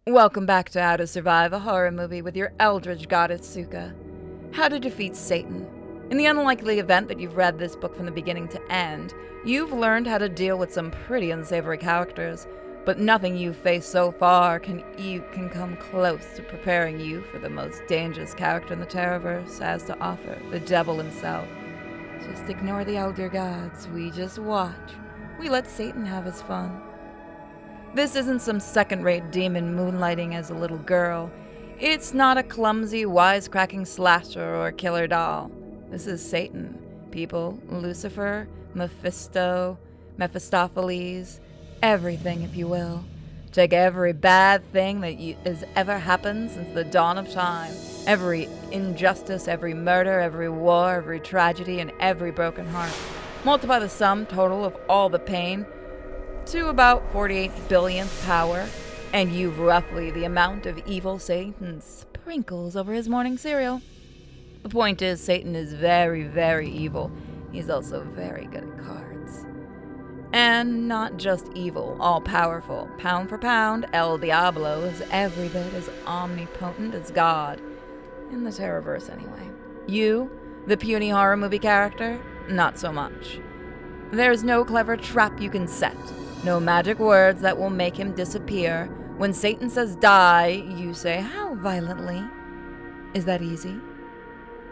Welcome back to How to Survive a Horror Movie with your Eldritch Goddess Suka. How to Defeat Satan. In the unlikely event that you've read this book from the beginning to end, you've learned how to deal with some pretty unsavory characters, but nothing you've faced so far can come close to preparing you for the most dangerous character in the Terrorverse has to offer, the devil himself. Just ignore the elder gods, we just watch. We let Satan have his fun. This isn't some second-rate demon moonlighting as a little girl. It's not a clumsy, wisecracking slasher or killer doll. This is Satan. People, Lucifer, Mephisto, Mephistopheles, everything, if you will. Take every bad thing that has ever happened since the dawn of time. Every injustice, every murder, every war, every tragedy, and every broken heart. Multiply the sum total of all the pain to about 48 billionth power, and you've roughly the amount of evil Satan sprinkles over his morning cereal. The point is, Satan is very, very evil. He's also very good at cards. And not just evil, all-powerful. Pound for pound, El Diablo is every bit as omnipotent as God. In the Terrorverse, anyway. You, the puny horror movie character, not so much. There's no clever trap you can set. No magic words that will make him disappear. When Satan says die, you say, how violently? Is that easy?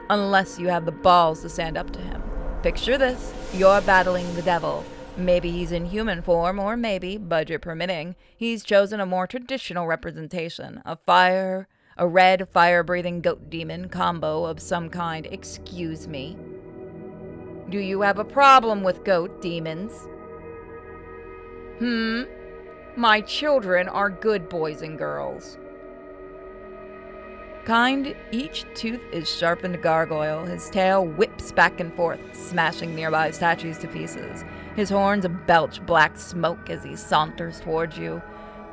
Unless you have the balls to stand up to him. Picture this. You're battling the devil. Maybe he's in human form, or maybe, budget permitting, he's chosen a more traditional representation. A red fire-breathing goat demon combo of some kind. Excuse me. Do you have a problem with goat demons? My children are good boys and girls. Kind, each tooth is sharpened gargoyle. His tail whips back and forth, smashing nearby statues to pieces. His horns belch black smoke as he saunters towards you.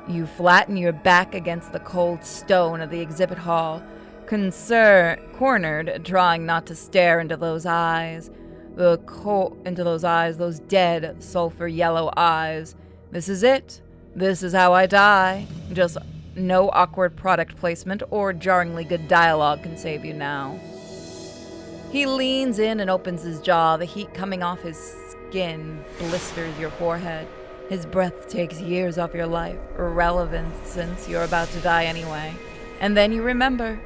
You flatten your back against the cold stone of the exhibit hall, cornered, trying not to stare into those eyes. Those dead, sulfur yellow eyes. This is it. This is how I die. Just no awkward product placement or jarringly good dialogue can save you now. He leans in and opens his jaw. The heat coming off his skin blisters your forehead. His breath takes years off your life, irrelevant since you're about to die anyway. And then you remember,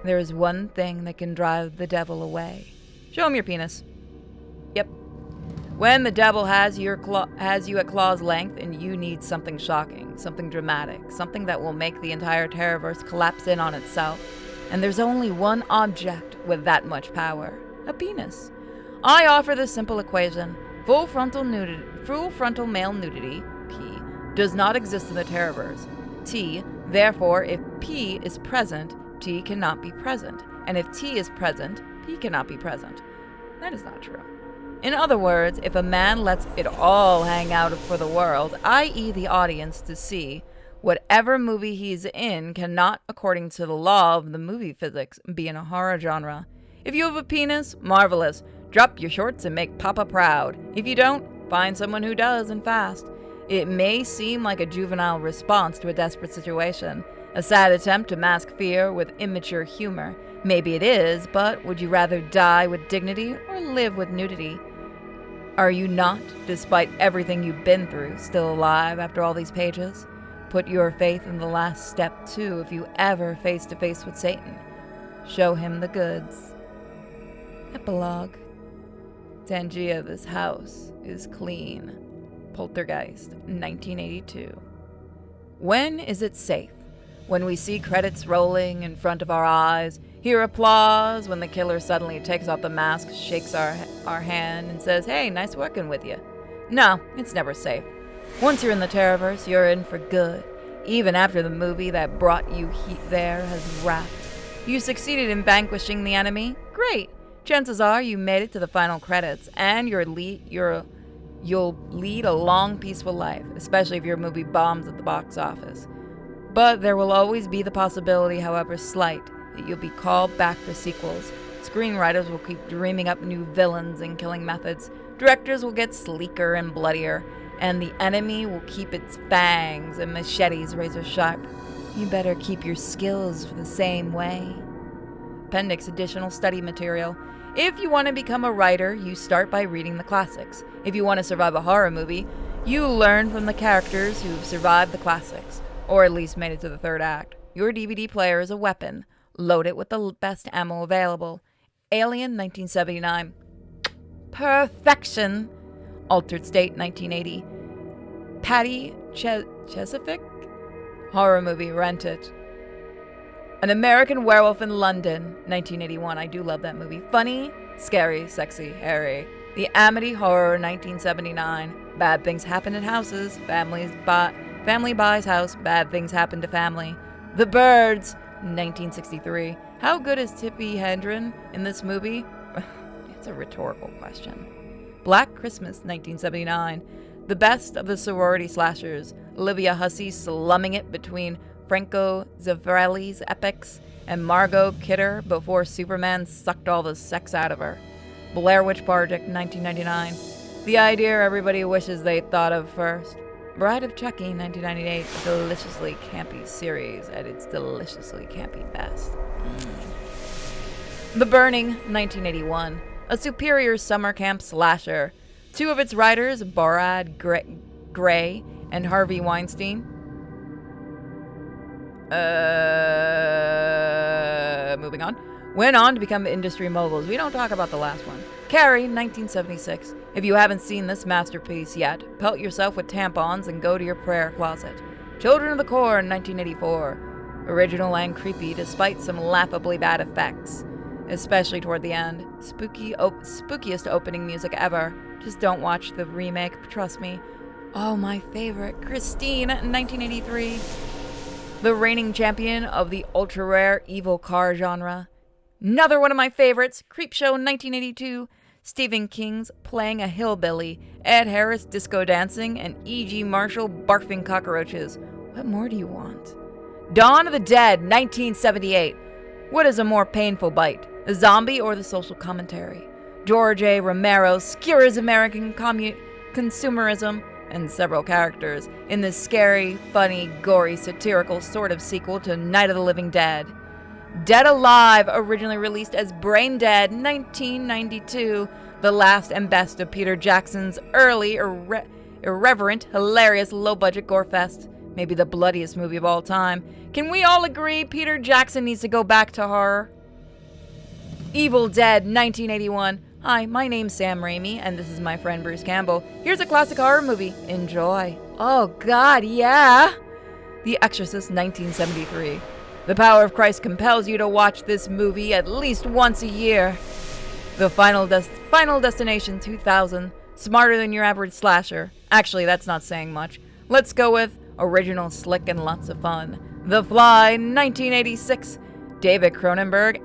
there is one thing that can drive the devil away. Show him your penis. Yep. When the devil has you at claw's length and you need something shocking, something dramatic, something that will make the entire Terrorverse collapse in on itself, and there's only one object with that much power, a penis. I offer this simple equation. Full frontal male nudity, P, does not exist in the Terrorverse. T, therefore, if P is present, T cannot be present. And if T is present, P cannot be present. That is not true. In other words, if a man lets it all hang out for the world, i.e. the audience to see, whatever movie he's in cannot, according to the law of the movie physics, be in a horror genre. If you have a penis, marvelous. Drop your shorts and make Papa proud. If you don't, find someone who does, and fast. It may seem like a juvenile response to a desperate situation, a sad attempt to mask fear with immature humor. Maybe it is, but would you rather die with dignity or live with nudity? Are you not, despite everything you've been through, still alive after all these pages? Put your faith in the last step, too, if you ever face to face with Satan. Show him the goods. Epilogue. Tangia, this house is clean. Poltergeist, 1982. When is it safe? When we see credits rolling in front of our eyes, hear applause when the killer suddenly takes off the mask, shakes our hand, and says, hey, nice working with you. No, it's never safe. Once you're in the Terrorverse, you're in for good. Even after the movie that brought you there has wrapped. You succeeded in vanquishing the enemy? Great. Chances are you made it to the final credits, and you'll lead a long, peaceful life, especially if your movie bombs at the box office. But there will always be the possibility, however slight, that you'll be called back for sequels. Screenwriters will keep dreaming up new villains and killing methods. Directors will get sleeker and bloodier, and the enemy will keep its fangs and machetes razor sharp. You better keep your skills the same way. Appendix additional study material. If you want to become a writer, you start by reading the classics. If you want to survive a horror movie, you learn from the characters who've survived the classics, or at least made it to the third act. Your DVD player is a weapon. Load it with the best ammo available. Alien, 1979. Perfection. Altered State, 1980. Patty Chesapeake? Horror movie, rent it. An American Werewolf in London, 1981. I do love that movie. Funny, scary, sexy, hairy. The Amity Horror, 1979. Bad things happen in houses. Family buys house. Bad things happen to family. The Birds, 1963. How good is Tippi Hedren in this movie? It's a rhetorical question. Black Christmas, 1979. The best of the sorority slashers. Olivia Hussey slumming it between Franco Zeffirelli's epics and Margot Kidder before Superman sucked all the sex out of her. Blair Witch Project, 1999. The idea everybody wishes they'd thought of first. Bride of Chucky, 1998. A deliciously campy series at its deliciously campy best. The Burning, 1981. A superior summer camp slasher. Two of its writers, Barad Gray and Harvey Weinstein. Moving on. Went on to become industry moguls. We don't talk about the last one. Carrie, 1976. If you haven't seen this masterpiece yet, pelt yourself with tampons and go to your prayer closet. Children of the Corn, 1984. Original and creepy despite some laughably bad effects, especially toward the end. Spookiest opening music ever. Just don't watch the remake, trust me. Oh, my favorite, Christine, 1983. The reigning champion of the ultra-rare evil car genre. Another one of my favorites, Creepshow, 1982. Stephen King's Playing a Hillbilly, Ed Harris disco dancing, and E.G. Marshall barfing cockroaches. What more do you want? Dawn of the Dead, 1978. What is a more painful bite, the zombie or the social commentary? George A. Romero skewers American consumerism and several characters in this scary, funny, gory, satirical sort of sequel to Night of the Living Dead. Dead Alive, originally released as Brain Dead, 1992, the last and best of Peter Jackson's early, irreverent, hilarious, low-budget gore fest. Maybe the bloodiest movie of all time. Can we all agree Peter Jackson needs to go back to horror? Evil Dead, 1981. Hi, my name's Sam Raimi, and this is my friend Bruce Campbell. Here's a classic horror movie. Enjoy. Oh, God, yeah! The Exorcist, 1973. The power of Christ compels you to watch this movie at least once a year. The Final Destination, 2000. Smarter than your average slasher. Actually, that's not saying much. Let's go with original, slick, and lots of fun. The Fly, 1986. David Cronenberg's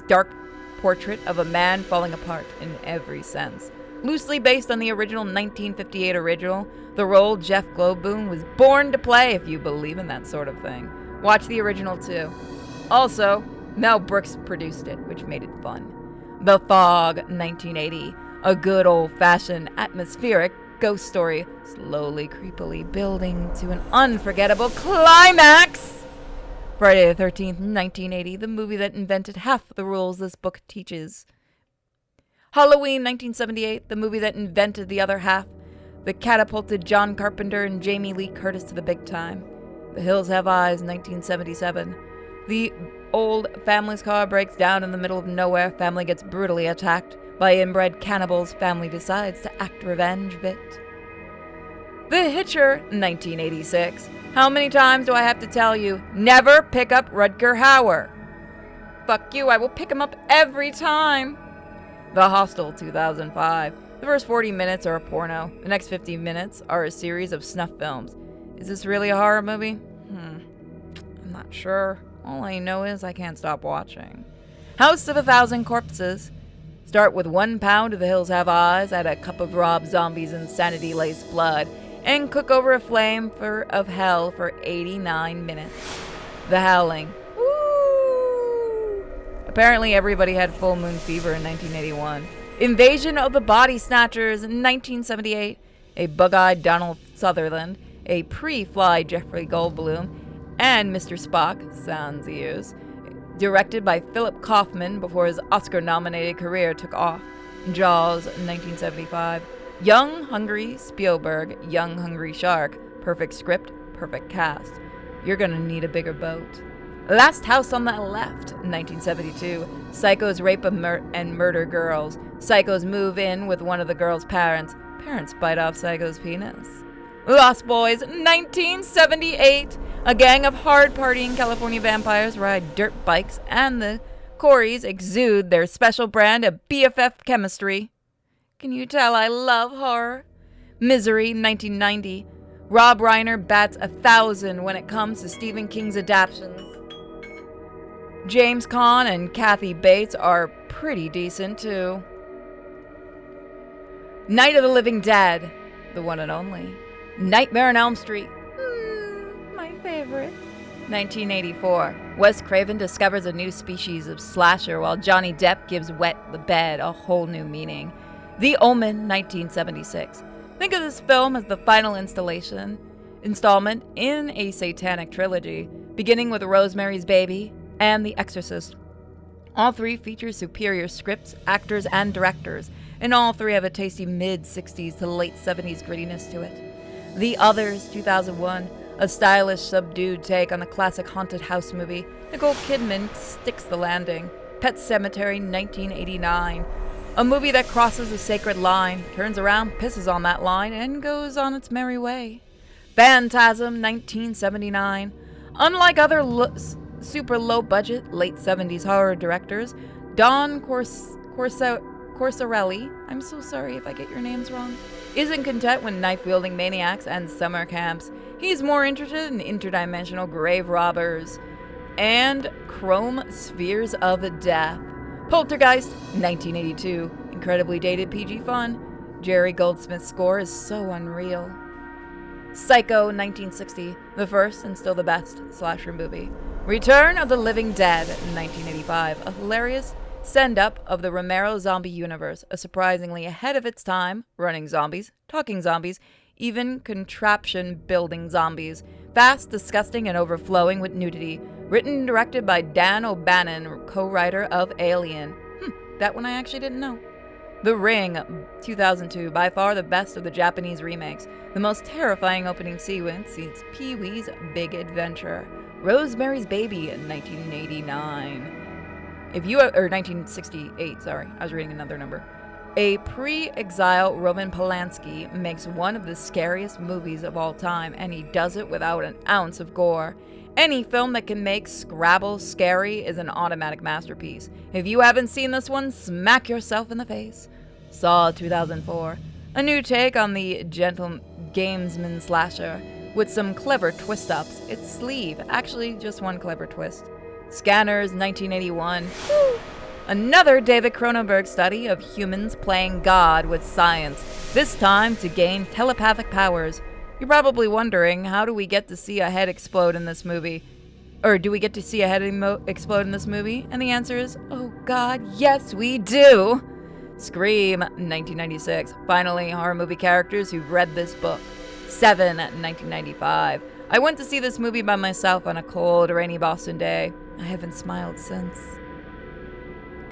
dark portrait of a man falling apart in every sense. Loosely based on the original 1958 original, the role Jeff Goldblum was born to play, if you believe in that sort of thing. Watch the original too. Also, Mel Brooks produced it, which made it fun. The Fog, 1980. A good old-fashioned atmospheric ghost story, slowly, creepily building to an unforgettable climax. Friday the 13th, 1980, the movie that invented half the rules this book teaches. Halloween, 1978, the movie that invented the other half, that catapulted John Carpenter and Jamie Lee Curtis to the big time. The Hills Have Eyes, 1977. The old family's car breaks down in the middle of nowhere, family gets brutally attacked by inbred cannibals, family decides to act revenge bit. The Hitcher, 1986. How many times do I have to tell you, never pick up Rutger Hauer? Fuck you, I will pick him up every time. The Hostel, 2005. The first 40 minutes are a porno. The next 50 minutes are a series of snuff films. Is this really a horror movie? I'm not sure. All I know is I can't stop watching. House of 1,000 Corpses. Start with 1 pound of The Hills Have Eyes, add a cup of Rob Zombie's insanity-laced blood, and cook over a flame of hell for 89 minutes. The Howling. Woo! Apparently everybody had full moon fever in 1981. Invasion of the Body Snatchers in 1978. A bug-eyed Donald Sutherland, a pre-Fly Jeffrey Goldblum, and Mr. Spock, sans ears, directed by Philip Kaufman before his Oscar-nominated career took off. Jaws, 1975. Young, hungry Spielberg, young, hungry shark. Perfect script, perfect cast. You're gonna need a bigger boat. Last House on the Left, 1972. Psychos rape and murder girls. Psychos move in with one of the girl's parents. Parents bite off Psycho's penis. Lost Boys, 1978. A gang of hard-partying California vampires ride dirt bikes, and the Coreys exude their special brand of BFF chemistry. Can you tell I love horror? Misery, 1990. Rob Reiner bats 1,000 when it comes to Stephen King's adaptations. James Caan and Kathy Bates are pretty decent, too. Night of the Living Dead, the one and only. Nightmare on Elm Street, my favorite. 1984. Wes Craven discovers a new species of slasher while Johnny Depp gives Wet the Bed a whole new meaning. The Omen, 1976. Think of this film as the final installment in a satanic trilogy, beginning with Rosemary's Baby and The Exorcist. All three feature superior scripts, actors, and directors, and all three have a tasty mid-60s to late 70s grittiness to it. The Others, 2001, a stylish, subdued take on the classic haunted house movie. Nicole Kidman sticks the landing. Pet Sematary, 1989. A movie that crosses a sacred line, turns around, pisses on that line, and goes on its merry way. Phantasm, 1979. Unlike other super low-budget, late 70s horror directors, Don Corsarelli, I'm so sorry if I get your names wrong, isn't content with knife-wielding maniacs and summer camps. He's more interested in interdimensional grave robbers and chrome spheres of death. Poltergeist, 1982. Incredibly dated PG fun. Jerry Goldsmith's score is so unreal. Psycho, 1960. The first and still the best slasher movie. Return of the Living Dead, 1985. A hilarious send-up of the Romero zombie universe. A surprisingly ahead of its time. Running zombies, talking zombies, even contraption-building zombies. Fast, disgusting, and overflowing with nudity. Written and directed by Dan O'Bannon, co-writer of Alien. That one I actually didn't know. The Ring, 2002, by far the best of the Japanese remakes. The most terrifying opening sequence is Pee-wee's Big Adventure. Rosemary's Baby, 1989. 1968, sorry, I was reading another number. A pre-exile Roman Polanski makes one of the scariest movies of all time, and he does it without an ounce of gore. Any film that can make Scrabble scary is an automatic masterpiece. If you haven't seen this one, smack yourself in the face. Saw, 2004. A new take on the gentle gamesman slasher with some clever twist-ups. It's Sleeve, actually just one clever twist. Scanners, 1981. Another David Cronenberg study of humans playing God with science, this time to gain telepathic powers. You're probably wondering, how do we get to see a head explode in this movie? Or do we get to see a head explode in this movie? And the answer is, oh God, yes we do! Scream, 1996. Finally, horror movie characters who've read this book. Seven, 1995. I went to see this movie by myself on a cold, rainy Boston day. I haven't smiled since.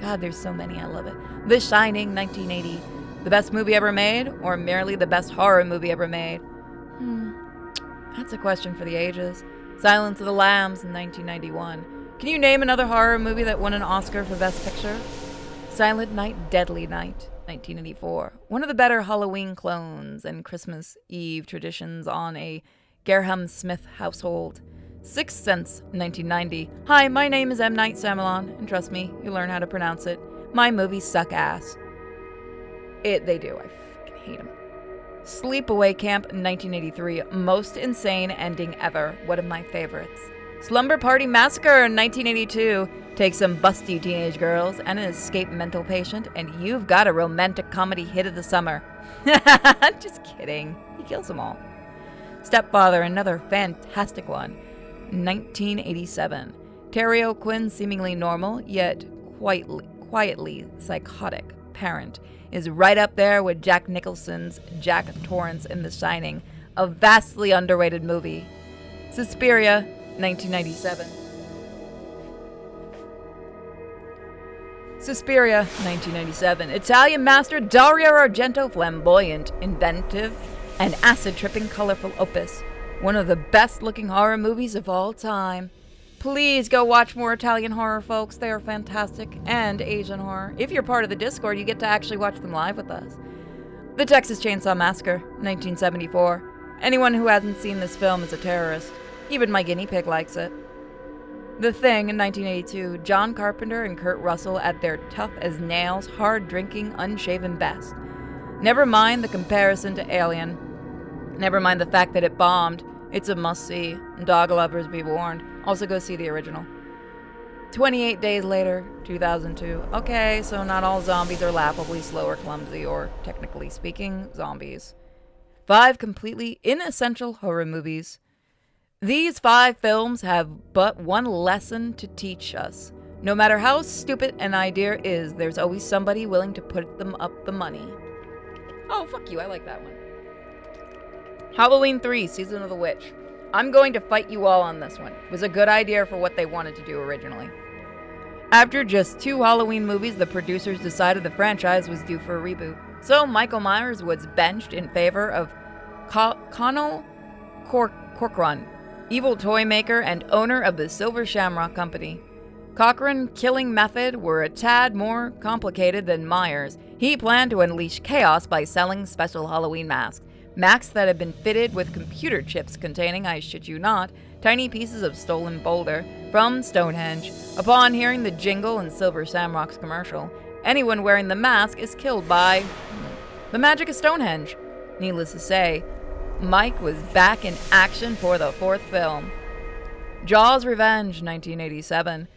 God, there's so many, I love it. The Shining, 1980. The best movie ever made, or merely the best horror movie ever made? That's a question for the ages. Silence of the Lambs, 1991. Can you name another horror movie that won an Oscar for Best Picture? Silent Night, Deadly Night, 1984. One of the better Halloween clones and Christmas Eve traditions on a Graham Smith household. Sixth Sense, 1990. Hi, my name is M. Night Shyamalan, and trust me, you learn how to pronounce it. My movies suck ass. They do. I fucking hate them. Sleepaway Camp, 1983. Most insane ending ever. One of my favorites. Slumber Party Massacre, 1982. Take some busty teenage girls and an escaped mental patient, and you've got a romantic comedy hit of the summer. Just kidding. He kills them all. Stepfather, another fantastic one. 1987. Terry O'Quinn's seemingly normal, yet quietly psychotic parent is right up there with Jack Nicholson's Jack Torrance in The Shining. a vastly underrated movie. Suspiria, 1997. Suspiria, 1997. Italian master Dario Argento, flamboyant, inventive, and acid-tripping colorful opus. One of the best-looking horror movies of all time. Please go watch more Italian horror, folks. They are fantastic. And Asian horror. If you're part of the Discord, you get to actually watch them live with us. The Texas Chainsaw Massacre, 1974. Anyone who hasn't seen this film is a terrorist. Even my guinea pig likes it. The Thing, in 1982. John Carpenter and Kurt Russell at their tough-as-nails, hard-drinking, unshaven best. Never mind the comparison to Alien. Never mind the fact that it bombed. It's a must-see. Dog lovers be warned. Also go see the original. 28 Days Later, 2002. Okay, so not all zombies are laughably slow or clumsy, or, technically speaking, zombies. 5 completely inessential horror movies. These 5 films have but one lesson to teach us. No matter how stupid an idea is, there's always somebody willing to put them up the money. Oh, fuck you, I like that one. Halloween 3, Season of the Witch. I'm going to fight you all on this one. It was a good idea for what they wanted to do originally. After just 2 Halloween movies, the producers decided the franchise was due for a reboot. So Michael Myers was benched in favor of Connell Corcoran, evil toy maker and owner of the Silver Shamrock Company. Cochran's killing method were a tad more complicated than Myers. He planned to unleash chaos by selling special Halloween masks. Masks that had been fitted with computer chips containing, I shit you not, tiny pieces of stolen boulder from Stonehenge. Upon hearing the jingle in Silver Shamrock's commercial, anyone wearing the mask is killed by the magic of Stonehenge. Needless to say, Mike was back in action for the 4th film. Jaws Revenge, 1987.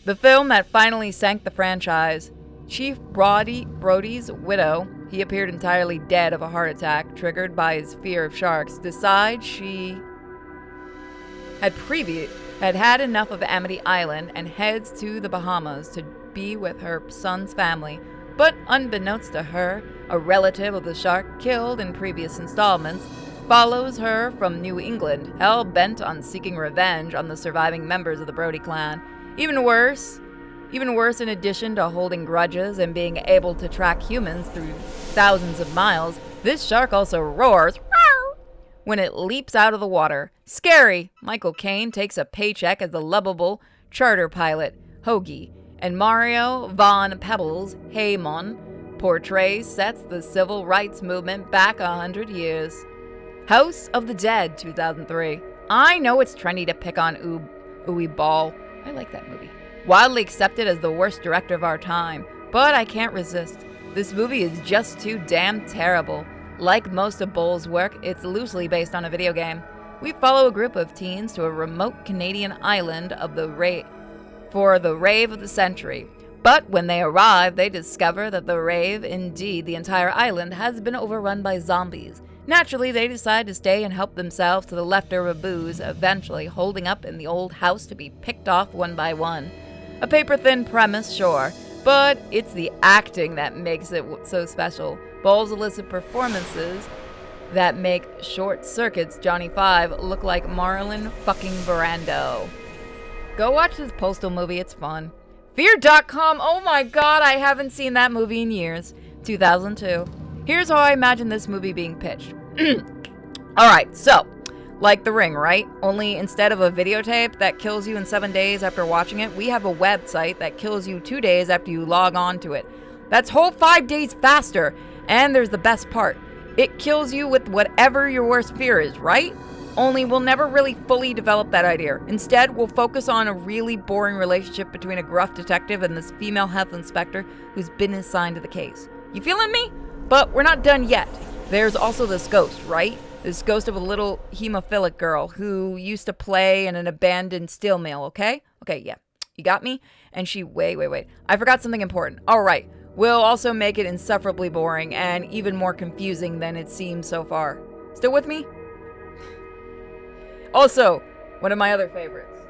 The film that finally sank the franchise. Chief Brody's widow, he appeared entirely dead of a heart attack triggered by his fear of sharks, decides she had had enough of Amity Island and heads to the Bahamas to be with her son's family. But unbeknownst to her, a relative of the shark killed in previous installments follows her from New England, hell-bent on seeking revenge on the surviving members of the Brody clan. Even worse, in addition to holding grudges and being able to track humans through thousands of miles, this shark also roars when it leaps out of the water. Scary! Michael Caine takes a paycheck as the lovable charter pilot, Hoagie, and Mario Von Peebles, Haymon, portrays sets the civil rights movement back 100 years. House of the Dead, 2003. I know it's trendy to pick on Uwe Ball. I like that movie. Widely accepted as the worst director of our time, but I can't resist. This movie is just too damn terrible. Like most of Ball's work, it's loosely based on a video game. We follow a group of teens to a remote Canadian island of for the rave of the century. But when they arrive, they discover that the rave, indeed the entire island, has been overrun by zombies. Naturally, they decide to stay and help themselves to the leftover booze, eventually holding up in the old house to be picked off one by one. A paper-thin premise, sure, but it's the acting that makes it so special. Ball's illicit performances that make Short Circuit's Johnny Five look like Marlon fucking Brando. Go watch this Postal movie, it's fun. Fear.com, oh my god, I haven't seen that movie in years. 2002. Here's how I imagine this movie being pitched. Alright, so, like The Ring, right? Only instead of a videotape that kills you in 7 days after watching it, we have a website that kills you 2 days after you log on to it. That's whole 5 days faster. And there's the best part. It kills you with whatever your worst fear is, right? Only we'll never really fully develop that idea. Instead, we'll focus on a really boring relationship between a gruff detective and this female health inspector who's been assigned to the case. You feeling me? But we're not done yet. There's also this ghost, right? This ghost of a little hemophilic girl who used to play in an abandoned steel mill, okay? Okay, yeah. You got me? And she, wait. I forgot something important. All right. We'll also make it insufferably boring and even more confusing than it seems so far. Still with me? Also, one of my other favorites.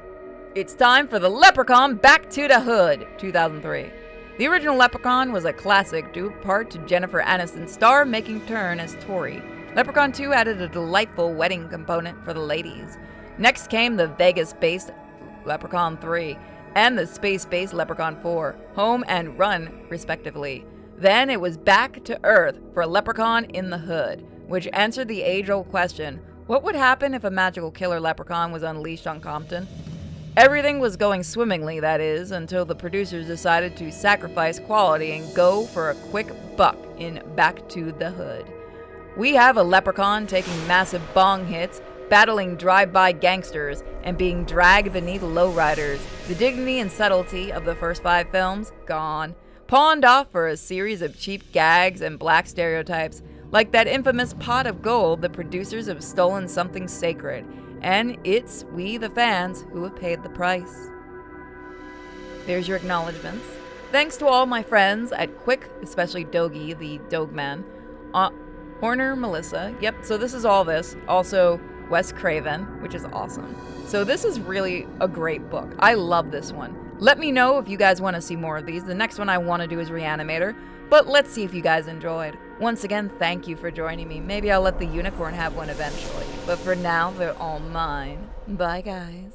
It's time for the Leprechaun Back to the Hood, 2003. The original Leprechaun was a classic due part to Jennifer Aniston's star-making turn as Tori. Leprechaun 2 added a delightful wedding component for the ladies. Next came the Vegas-based Leprechaun 3 and the space-based Leprechaun 4, home and run, respectively. Then it was back to Earth for Leprechaun in the Hood, which answered the age-old question, what would happen if a magical killer leprechaun was unleashed on Compton? Everything was going swimmingly, that is, until the producers decided to sacrifice quality and go for a quick buck in Back to the Hood. We have a leprechaun taking massive bong hits, battling drive-by gangsters, and being dragged beneath lowriders. The dignity and subtlety of the first 5 films, gone. Pawned off for a series of cheap gags and black stereotypes. Like that infamous pot of gold, the producers have stolen something sacred, and it's we, the fans, who have paid the price. There's your acknowledgements. Thanks to all my friends at Quick, especially Dogie, the Dogman, Horner, Melissa. Yep, so this is all this. Also, Wes Craven, which is awesome. So this is really a great book. I love this one. Let me know if you guys want to see more of these. The next one I want to do is Reanimator, but let's see if you guys enjoyed. Once again, thank you for joining me. Maybe I'll let the unicorn have one eventually. But for now, they're all mine. Bye, guys.